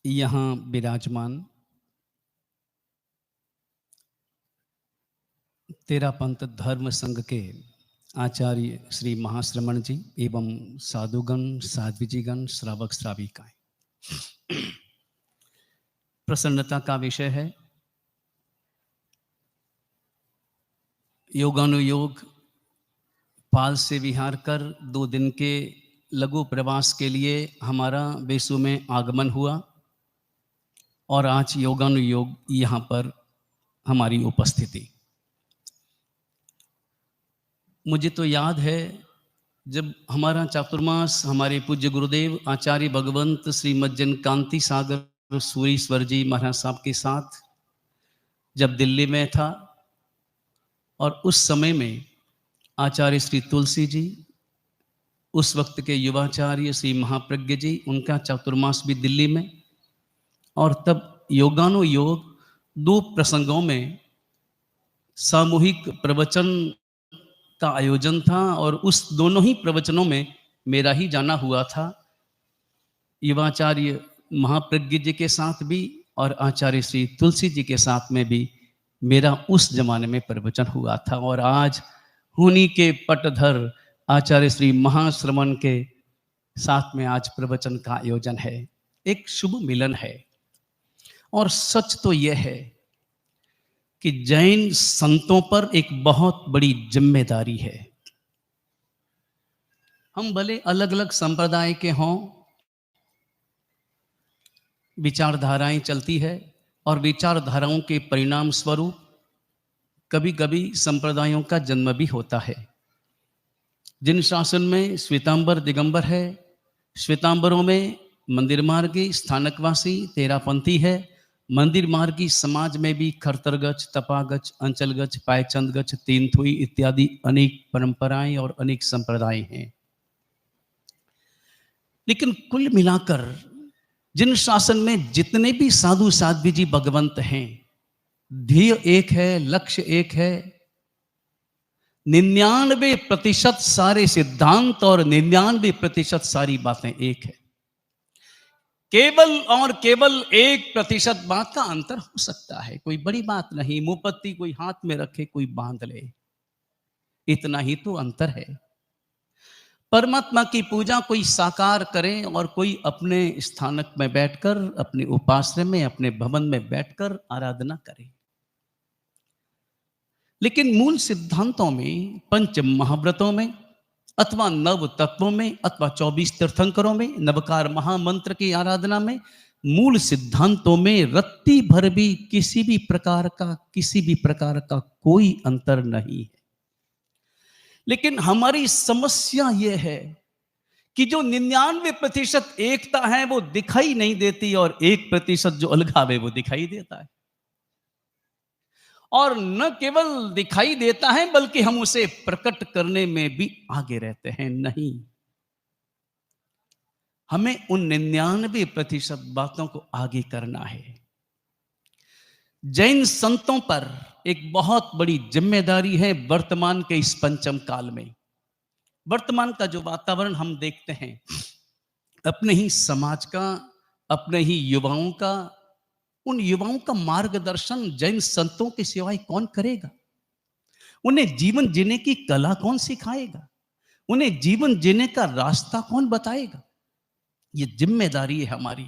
यहाँ विराजमान तेरा पंथ धर्म संघ के आचार्य श्री महाश्रमण जी एवं साधुगण साध्वीजीगण श्रावक श्राविकाएं, प्रसन्नता का विषय है योगानुयोग पाल से विहार कर 2 दिन के लघु प्रवास के लिए हमारा बेसु में आगमन हुआ और आज योगानुयोग यहाँ पर हमारी उपस्थिति। मुझे तो याद है जब हमारा चातुर्मास हमारे पूज्य गुरुदेव आचार्य भगवंत श्रीमद जन कांति सागर सूरीश्वर जी महाराज साहब के साथ जब दिल्ली में था और उस समय में आचार्य श्री तुलसी जी, उस वक्त के युवाचार्य श्री महाप्रज्ञ जी, उनका चातुर्मास भी दिल्ली में, और तब योगानुयोग 2 प्रसंगों में सामूहिक प्रवचन का आयोजन था और उस दोनों ही प्रवचनों में मेरा ही जाना हुआ था। युवाचार्य महाप्रज्ञ जी के साथ भी और आचार्य श्री तुलसी जी के साथ में भी मेरा उस जमाने में प्रवचन हुआ था। और आज उन्हीं के पटधर आचार्य श्री महाश्रमण के साथ में आज प्रवचन का आयोजन है। एक शुभ मिलन है। और सच तो यह है कि जैन संतों पर एक बहुत बड़ी जिम्मेदारी है। हम भले अलग अलग संप्रदाय के हों, विचारधाराएं चलती है और विचारधाराओं के परिणाम स्वरूप कभी कभी संप्रदायों का जन्म भी होता है। जिन शासन में श्वेतांबर दिगंबर है, श्वेतांबरों में मंदिर मार्गी स्थानकवासी तेरापंथी है, मंदिर मार्गी समाज में भी खरतरगच, तपागच, अंचलगच, पायचंदगच, तीनथुई इत्यादि अनेक परंपराएं और अनेक संप्रदाय हैं। लेकिन कुल मिलाकर जिन शासन में जितने भी साधु साध्वी जी भगवंत हैं, ध्येय एक है, लक्ष्य एक है। 99% सारे सिद्धांत और 99% सारी बातें एक है। केवल और केवल 1% बात का अंतर हो सकता है। कोई बड़ी बात नहीं, मुंहपत्ती कोई हाथ में रखे कोई बांध ले, इतना ही तो अंतर है। परमात्मा की पूजा कोई साकार करे और कोई अपने स्थानक में बैठकर, अपने उपाश्रय में, अपने भवन में बैठकर आराधना करे। लेकिन मूल सिद्धांतों में, पंच महाव्रतों में अथवा नव तत्वों में अथवा 24 तीर्थंकरों में, नवकार महामंत्र की आराधना में, मूल सिद्धांतों में रत्ती भर भी किसी भी प्रकार का कोई अंतर नहीं है। लेकिन हमारी समस्या यह है कि जो 99% एकता है वो दिखाई नहीं देती और 1% जो अलगाव है वो दिखाई देता है। और न केवल दिखाई देता है बल्कि हम उसे प्रकट करने में भी आगे रहते हैं। नहीं, हमें उन 99% बातों को आगे करना है। जैन संतों पर एक बहुत बड़ी जिम्मेदारी है वर्तमान के इस पंचम काल में। वर्तमान का जो वातावरण हम देखते हैं, अपने ही समाज का, अपने ही युवाओं का, उन युवाओं का मार्गदर्शन जैन संतों के सिवाय कौन करेगा? उन्हें जीवन जीने की कला कौन सिखाएगा? उन्हें जीवन जीने का रास्ता कौन बताएगा? ये जिम्मेदारी है हमारी।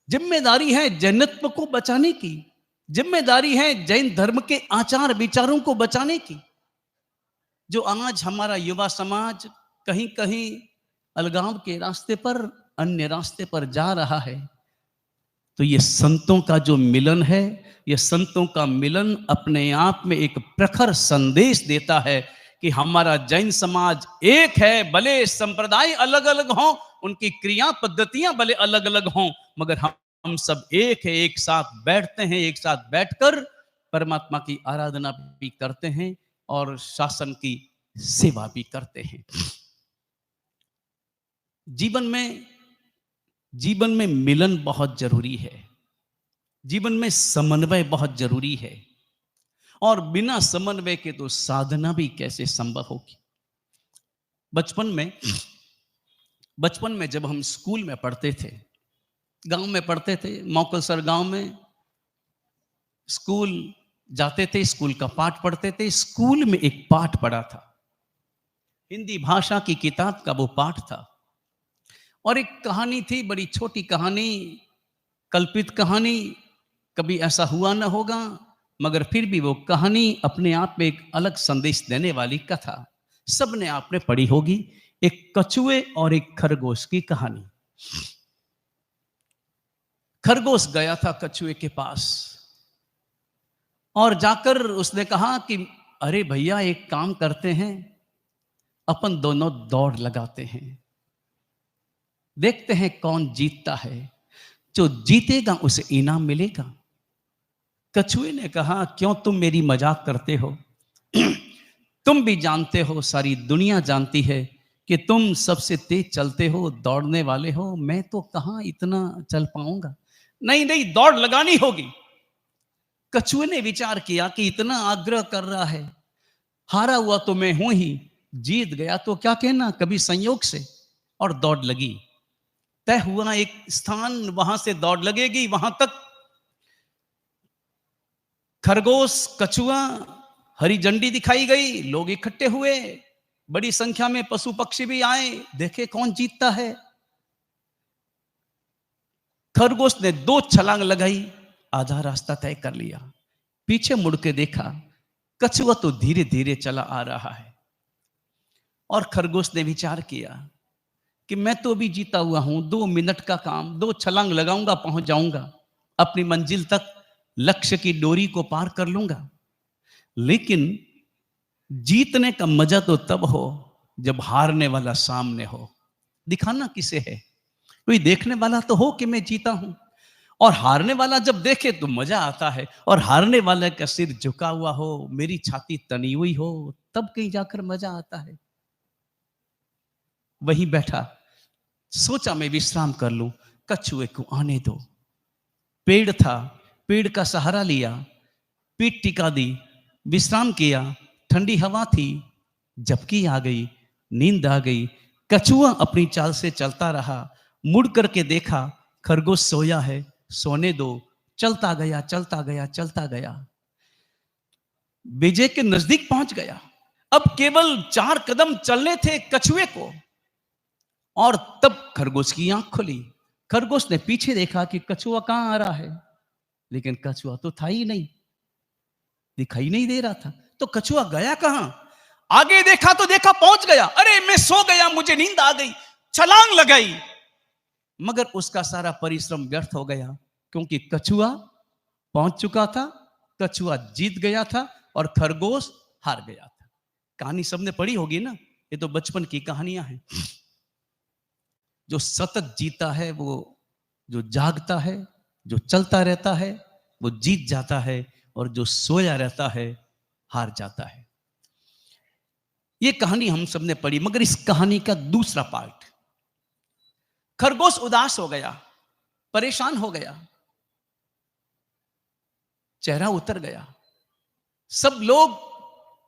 जिम्मेदारी है जैनत्व को बचाने की, जिम्मेदारी है जैन धर्म के आचार विचारों को बचाने की। जो आज हमारा युवा समाज कहीं कहीं अलगाव के रास्ते पर, अन्य रास्ते पर जा रहा है, तो ये संतों का जो मिलन है, ये संतों का मिलन अपने आप में एक प्रखर संदेश देता है कि हमारा जैन समाज एक है। भले संप्रदाय अलग अलग हों, उनकी क्रिया पद्धतियां भले अलग अलग हों, मगर हम सब एक है। एक साथ बैठते हैं, एक साथ बैठकर परमात्मा की आराधना भी करते हैं और शासन की सेवा भी करते हैं। जीवन में मिलन बहुत जरूरी है। जीवन में समन्वय बहुत जरूरी है। और बिना समन्वय के तो साधना भी कैसे संभव होगी? बचपन में जब हम स्कूल में पढ़ते थे गांव में पढ़ते थे, मौकलसर गांव में स्कूल जाते थे, स्कूल का पाठ पढ़ते थे। स्कूल में एक पाठ पढ़ा था, हिंदी भाषा की किताब का वो पाठ था, और एक कहानी थी, बड़ी छोटी कहानी, कल्पित कहानी, कभी ऐसा हुआ ना होगा, मगर फिर भी वो कहानी अपने आप में एक अलग संदेश देने वाली कथा। सबने आपने पढ़ी होगी, एक कछुए और एक खरगोश की कहानी। खरगोश गया था कछुए के पास और जाकर उसने कहा कि अरे भैया, एक काम करते हैं, अपन दोनों दौड़ लगाते हैं, देखते हैं कौन जीतता है, जो जीतेगा उसे इनाम मिलेगा। कछुए ने कहा, क्यों तुम मेरी मजाक करते हो? तुम भी जानते हो, सारी दुनिया जानती है कि तुम सबसे तेज चलते हो, दौड़ने वाले हो, मैं तो कहां इतना चल पाऊंगा। नहीं नहीं, दौड़ लगानी होगी। कछुए ने विचार किया कि इतना आग्रह कर रहा है, हारा हुआ तो मैं हूं ही, जीत गया तो क्या कहना, कभी संयोग से। और दौड़ लगी। तय हुआ एक स्थान, वहां से दौड़ लगेगी, वहां तक। खरगोश, कछुआ, हरी झंडी दिखाई गई, लोग इकट्ठे हुए, बड़ी संख्या में पशु पक्षी भी आए, देखे कौन जीतता है। खरगोश ने 2 छलांग लगाई, आधा रास्ता तय कर लिया। पीछे मुड़ के देखा, कछुआ तो धीरे धीरे चला आ रहा है। और खरगोश ने विचार किया कि मैं तो अभी जीता हुआ हूं, 2 मिनट का काम, 2 छलांग लगाऊंगा, पहुंच जाऊंगा अपनी मंजिल तक, लक्ष्य की डोरी को पार कर लूंगा। लेकिन जीतने का मजा तो तब हो जब हारने वाला सामने हो। दिखाना किसे है? कोई देखने वाला तो हो कि मैं जीता हूं। और हारने वाला जब देखे तो मजा आता है, और हारने वाले का सिर झुका हुआ हो, मेरी छाती तनी हुई हो, तब कहीं जाकर मजा आता है। वहीं बैठा, सोचा मैं विश्राम कर लूं, कछुए को आने दो। पेड़ था, पेड़ का सहारा लिया, पीठ टिका दी, विश्राम किया। ठंडी हवा थी, झपकी आ गई, नींद आ गई। कछुआ अपनी चाल से चलता रहा। मुड़ करके देखा, खरगोश सोया है, सोने दो। चलता गया, चलता गया, चलता गया, विजय के नजदीक पहुंच गया। अब केवल 4 कदम चलने थे कछुए को, और तब खरगोश की आंख खुली। खरगोश ने पीछे देखा कि कछुआ कहां आ रहा है, लेकिन कछुआ तो था ही नहीं, दिखाई नहीं दे रहा था। तो कछुआ गया कहां? आगे देखा तो देखा पहुंच गया। अरे मैं सो गया, मुझे नींद आ गई, छलांग लगाई, मगर उसका सारा परिश्रम व्यर्थ हो गया, क्योंकि कछुआ पहुंच चुका था, कछुआ जीत गया था और खरगोश हार गया था। कहानी सबने पढ़ी होगी ना, ये तो बचपन की कहानियां हैं। जो सतत जीता है, वो जो जागता है, जो चलता रहता है, वो जीत जाता है, और जो सोया रहता है हार जाता है। ये कहानी हम सबने पढ़ी, मगर इस कहानी का दूसरा पार्ट, खरगोश उदास हो गया, परेशान हो गया, चेहरा उतर गया। सब लोग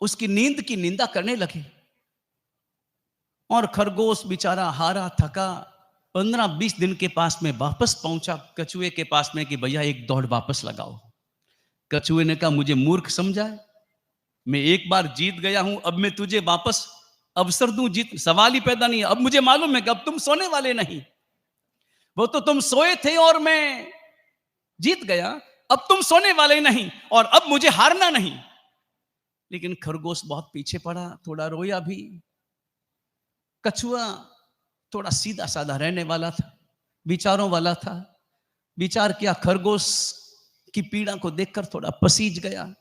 उसकी नींद की निंदा करने लगे, और खरगोश बेचारा हारा थका 15-20 दिन के पास में वापस पहुंचा कछुए के पास में कि भैया एक दौड़ वापस लगाओ। कछुए ने कहा, मुझे मूर्ख समझा है? मैं एक बार जीत गया हूं, अब मैं तुझे वापस अवसर दूं? जीत सवाल ही पैदा नहीं है। अब मुझे मालूम है कि अब तुम सोने वाले नहीं, वो तो तुम सोए थे और मैं जीत गया, अब तुम सोने वाले नहीं, और अब मुझे हारना नहीं। लेकिन खरगोश बहुत पीछे पड़ा, थोड़ा रोया भी। कछुआ थोड़ा सीधा साधा रहने वाला था, विचारों वाला था। विचार किया, खरगोश की पीड़ा को देखकर थोड़ा पसीज गया,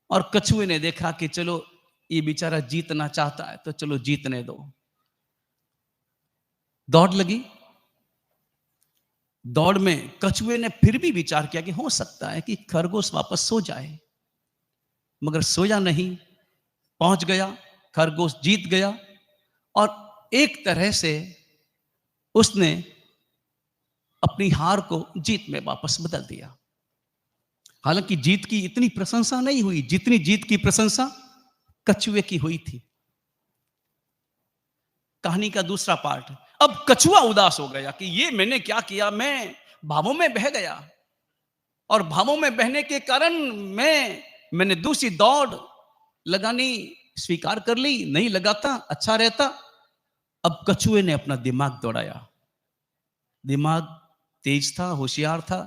और कछुए ने देखा कि चलो ये बेचारा जीतना चाहता है, तो चलो जीतने दो। दौड़ लगी। दौड़ में कछुए ने फिर भी विचार किया कि हो सकता है कि खरगोश वापस सो जाए, मगर सोया नहीं, पहुंच गया, खरगोश जीत गया, और एक तरह से उसने अपनी हार को जीत में वापस बदल दिया। हालांकि जीत की इतनी प्रशंसा नहीं हुई जितनी जीत की प्रशंसा कछुए की हुई थी। कहानी का दूसरा पार्ट, अब कछुआ उदास हो गया कि ये मैंने क्या किया, मैं भावों में बह गया और भावों में बहने के कारण मैंने दूसरी दौड़ लगानी स्वीकार कर ली, नहीं लगाता अच्छा रहता। अब कछुए ने अपना दिमाग दौड़ाया, दिमाग तेज था, होशियार था,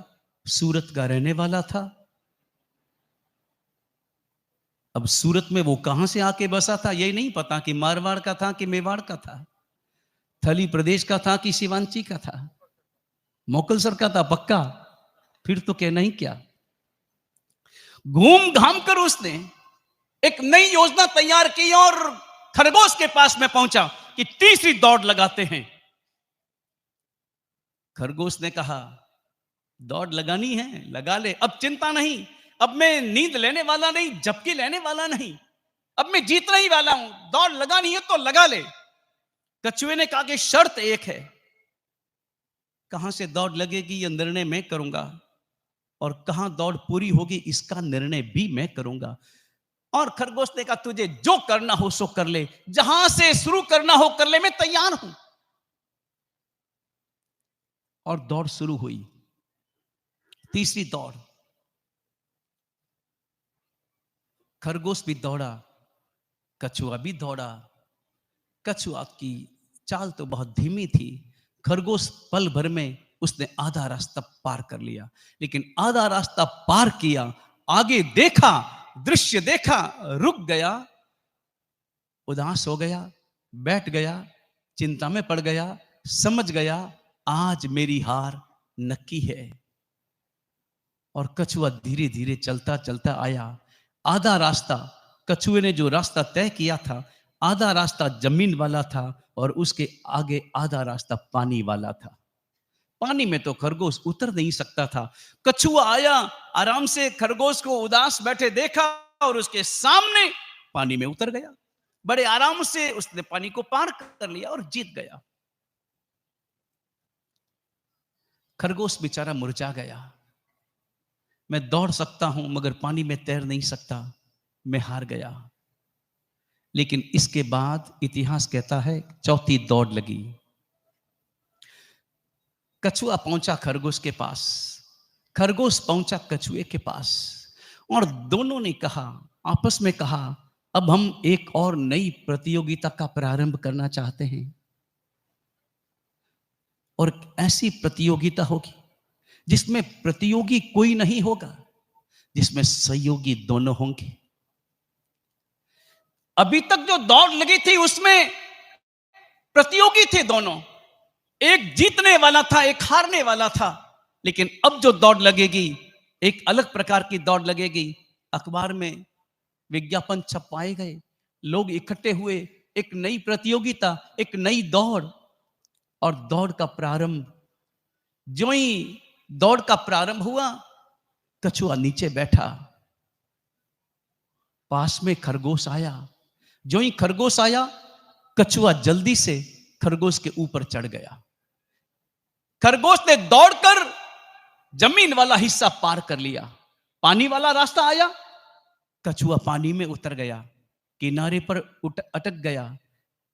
सूरत का रहने वाला था। अब सूरत में वो कहां से आके बसा था ये नहीं पता कि मारवाड़ का था कि मेवाड़ का था, थली प्रदेश का था कि शिवांची का था, मोकलसर का था पक्का, फिर तो कहना ही क्या। घूम घाम कर उसने एक नई योजना तैयार की और खरगोश के पास में पहुंचा कि तीसरी दौड़ लगाते हैं। खरगोश ने कहा दौड़ लगानी है लगा ले, अब चिंता नहीं, अब मैं नींद लेने वाला नहीं, झपकी लेने वाला नहीं, अब मैं जीतना ही वाला हूं, दौड़ लगानी है तो लगा ले। कछुए ने कहा कि शर्त एक है, कहां से दौड़ लगेगी यह निर्णय मैं करूंगा और कहां दौड़ पूरी होगी इसका निर्णय भी मैं करूंगा। और खरगोश ने कहा तुझे जो करना हो सो कर ले, जहां से शुरू करना हो कर ले, मैं तैयार हूं। और दौड़ शुरू हुई, तीसरी दौड़। खरगोश भी दौड़ा, कछुआ भी दौड़ा। कछुआ की चाल तो बहुत धीमी थी, खरगोश पल भर में उसने आधा रास्ता पार कर लिया। लेकिन आधा रास्ता पार किया, आगे देखा, दृश्य देखा, रुक गया, उदास हो गया, बैठ गया, चिंता में पड़ गया, समझ गया आज मेरी हार नक्की है। और कछुआ धीरे धीरे चलता चलता आया। आधा रास्ता, कछुए ने जो रास्ता तय किया था, आधा रास्ता जमीन वाला था और उसके आगे आधा रास्ता पानी वाला था। पानी में तो खरगोश उतर नहीं सकता था। कछुआ आया, आराम से खरगोश को उदास बैठे देखा और उसके सामने पानी में उतर गया। बड़े आराम से उसने पानी को पार कर लिया और जीत गया। खरगोश बेचारा मुरझा गया, मैं दौड़ सकता हूं मगर पानी में तैर नहीं सकता, मैं हार गया। लेकिन इसके बाद इतिहास कहता है चौथी दौड़ लगी। कछुआ पहुंचा खरगोश के पास, खरगोश पहुंचा कछुए के पास और दोनों ने कहा, आपस में कहा, अब हम एक और नई प्रतियोगिता का प्रारंभ करना चाहते हैं। और ऐसी प्रतियोगिता होगी जिसमें प्रतियोगी कोई नहीं होगा, जिसमें सहयोगी दोनों होंगे। अभी तक जो दौड़ लगी थी उसमें प्रतियोगी थे दोनों, एक जीतने वाला था, एक हारने वाला था। लेकिन अब जो दौड़ लगेगी एक अलग प्रकार की दौड़ लगेगी। अखबार में विज्ञापन छपवाए गए, लोग इकट्ठे हुए, एक नई प्रतियोगिता, एक नई दौड़। और दौड़ का प्रारंभ, जो ही दौड़ का प्रारंभ हुआ, कछुआ नीचे बैठा, पास में खरगोश आया। जो ही खरगोश आया, कछुआ जल्दी से खरगोश के ऊपर चढ़ गया। खरगोश ने दौड़कर जमीन वाला हिस्सा पार कर लिया, पानी वाला रास्ता आया, कछुआ पानी में उतर गया, किनारे पर अटक गया,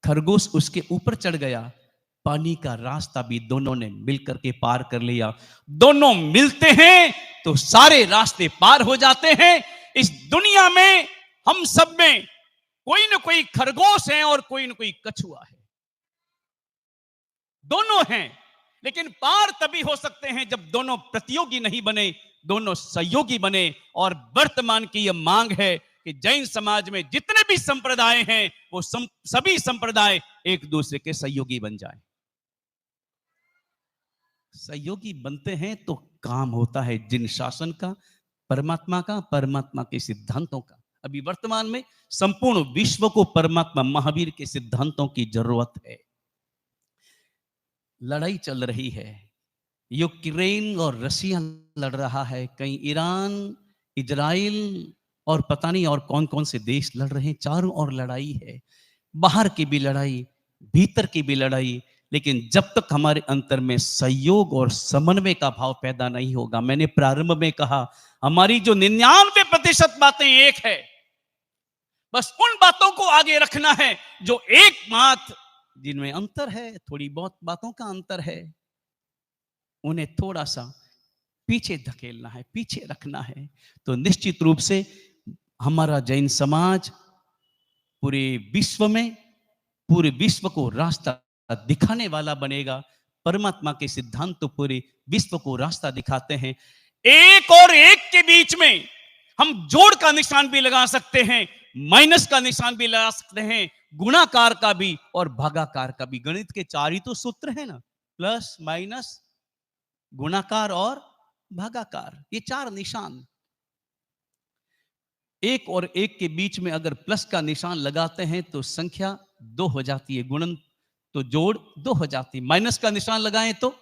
खरगोश उसके ऊपर चढ़ गया। पानी का रास्ता भी दोनों ने मिलकर के पार कर लिया। दोनों मिलते हैं तो सारे रास्ते पार हो जाते हैं। इस दुनिया में हम सब में कोई ना कोई खरगोश है और कोई ना कोई कछुआ है, दोनों हैं। लेकिन पार तभी हो सकते हैं जब दोनों प्रतियोगी नहीं बने, दोनों सहयोगी बने। और वर्तमान की यह मांग है कि जैन समाज में जितने भी संप्रदाय हैं वो सभी संप्रदाय एक दूसरे के सहयोगी बन जाए। सहयोगी बनते हैं तो काम होता है जिन शासन का, परमात्मा का, परमात्मा के सिद्धांतों का। अभी वर्तमान में संपूर्ण विश्व को परमात्मा महावीर के सिद्धांतों की जरूरत है। लड़ाई चल रही है, यूक्रेन और रशिया लड़ रहा है, कहीं ईरान, इजराइल और पता नहीं और कौन कौन से देश लड़ रहे हैं। चारों ओर लड़ाई है, बाहर की भी लड़ाई, भीतर की भी लड़ाई। लेकिन जब तक हमारे अंतर में सहयोग और समन्वय का भाव पैदा नहीं होगा, मैंने प्रारंभ में कहा हमारी जो 99% बातें एक है, बस उन बातों को आगे रखना है जो एक बात जिनमें अंतर है, थोड़ी बहुत बातों का अंतर है, उन्हें थोड़ा सा पीछे धकेलना है, पीछे रखना है। तो निश्चित रूप से हमारा जैन समाज पूरे विश्व में, पूरे विश्व को रास्ता दिखाने वाला बनेगा। परमात्मा के सिद्धांत तो पूरे विश्व को रास्ता दिखाते हैं। एक और एक के बीच में हम जोड़ का निशान भी लगा सकते हैं, माइनस का निशान भी लगा सकते हैं, गुणाकार का भी और भागाकार का भी। गणित के चार ही तो सूत्र है ना, प्लस माइनस गुणाकार और भागाकार, ये चार निशान। एक और एक के बीच में अगर प्लस का निशान लगाते हैं तो संख्या 2 हो जाती है, गुणन तो जोड़ 2 हो जाती है। माइनस का निशान लगाएं तो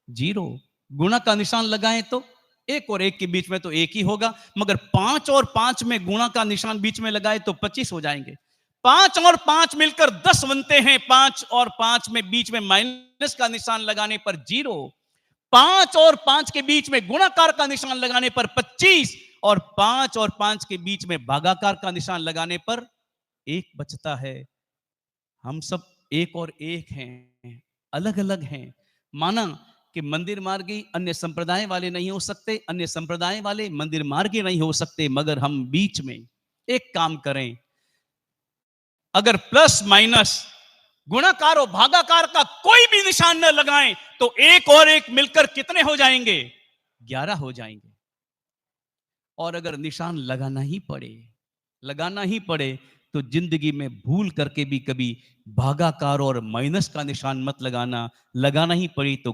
0, गुणा का निशान लगाएं तो एक और एक के बीच में तो एक ही होगा। मगर 5 और 5 में गुणा का निशान बीच में लगाए तो 25 हो जाएंगे। 5 और 5 मिलकर 10 बनते हैं। 5 और 5 में बीच में माइनस का निशान लगाने पर 0, 5 और 5 के बीच में गुणाकार का निशान लगाने पर 25 और 5 और 5 के बीच में भागाकार का निशान लगाने पर 1 बचता है। हम सब एक और एक हैं, अलग अलग हैं। माना कि मंदिर मार्गी अन्य संप्रदाय वाले नहीं हो सकते, अन्य संप्रदाय वाले मंदिर मार्गी नहीं हो सकते, मगर हम बीच में एक काम करें। अगर प्लस माइनस गुणाकार और भागाकार का कोई भी निशान न लगाएं तो एक और एक मिलकर कितने हो जाएंगे? 11 हो जाएंगे। और अगर निशान लगाना ही पड़े तो जिंदगी में भूल करके भी कभी भागाकार और माइनस का निशान मत लगाना। लगाना ही पड़ी तो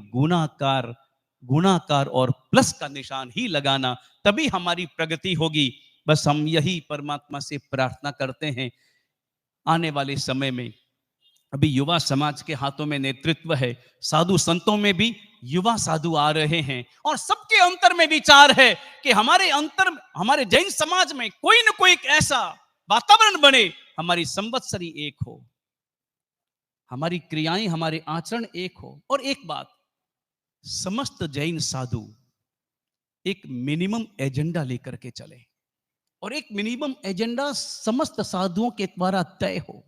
गुणाकार और प्लस का निशान ही लगाना, तभी हमारी प्रगति होगी। बस हम यही परमात्मा से प्रार्थना करते हैं। आने वाले समय में अभी युवा समाज के हाथों में नेतृत्व है, साधु संतों में भी युवा साधु आ रहे हैं और सबके अंतर में विचार है कि हमारे जैन समाज में कोई न कोई एक ऐसा वातावरण बने, हमारी संवत्सरी एक हो, हमारी क्रियाएं, हमारे आचरण एक हो। और एक बात, समस्त जैन साधु एक मिनिमम एजेंडा लेकर के चले और एक मिनिमम एजेंडा समस्त साधुओं के द्वारा तय हो।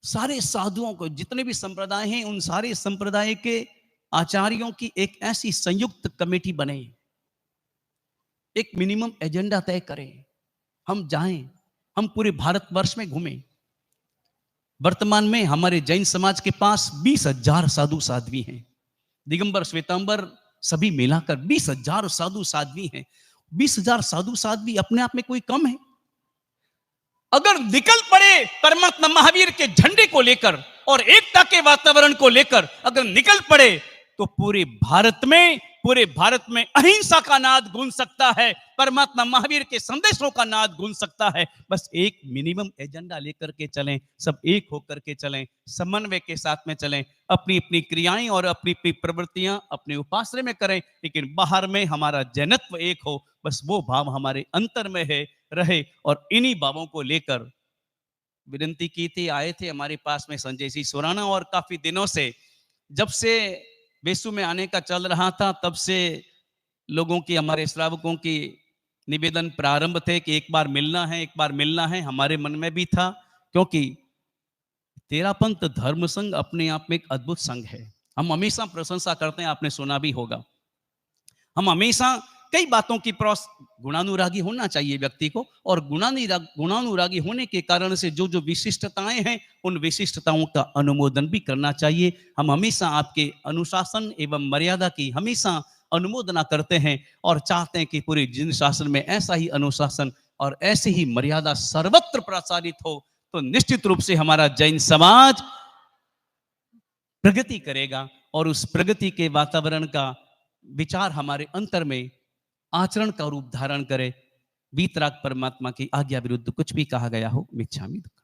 सारे साधुओं को, जितने भी संप्रदाय हैं, उन सारे संप्रदाय के आचार्यों की एक ऐसी संयुक्त कमेटी बने, एक मिनिमम एजेंडा तय करें, हम जाएं, हम पूरे भारतवर्ष में घूमें। वर्तमान में हमारे जैन समाज के पास 20,000 साधु साध्वी हैं, दिगंबर श्वेतांबर सभी मिलाकर 20,000 साधु साध्वी हैं। 20,000 साधु साध्वी अपने आप में कोई कम है? अगर निकल पड़े परमात्मा महावीर के झंडे को लेकर और एकता के वातावरण को लेकर अगर निकल पड़े तो पूरे भारत में अहिंसा का नाद गूंज सकता है, परमात्मा महावीर के संदेशों का नाद गूंज सकता है। बस एक मिनिमम एजेंडा लेकर के चलें, सब एक होकर के चलें, समन्वय के साथ में चलें, अपनी अपनी क्रियाएं और अपनी अपनी प्रवृत्तियां अपने उपासना में करें, लेकिन बाहर में हमारा जैनत्व एक हो। बस वो भाव हमारे अंतर में रहे और इन्हीं भावों को लेकर विनती की थी। आए थे हमारे पास में संजय सिंह सोराना और काफी दिनों से, जब से बेसु में आने का चल रहा था, तब से लोगों की, हमारे श्रावकों की निवेदन प्रारंभ थे कि एक बार मिलना है। हमारे मन में भी था, क्योंकि तेरापंथ धर्म संघ अपने आप में एक अद्भुत संघ है। हम हमेशा प्रशंसा करते हैं, आपने सुना भी होगा। हम हमेशा कई बातों की गुणानुरागी होना चाहिए व्यक्ति को, और गुणानुरागी होने के कारण से जो जो विशिष्टताएं हैं, उन विशिष्टताओं का अनुमोदन भी करना चाहिए। हम हमेशा आपके अनुशासन एवं मर्यादा की हमेशा अनुमोदना करते हैं और चाहते हैं कि पूरे जिन शासन में ऐसा ही अनुशासन और ऐसी ही मर्यादा सर्वत्र प्रसारित हो, तो निश्चित रूप से हमारा जैन समाज प्रगति करेगा और उस प्रगति के वातावरण का विचार हमारे अंतर में आचरण का रूप धारण करे। वीतराग परमात्मा की आज्ञा विरुद्ध कुछ भी कहा गया हो, मिच्छामि दुक्कड़म।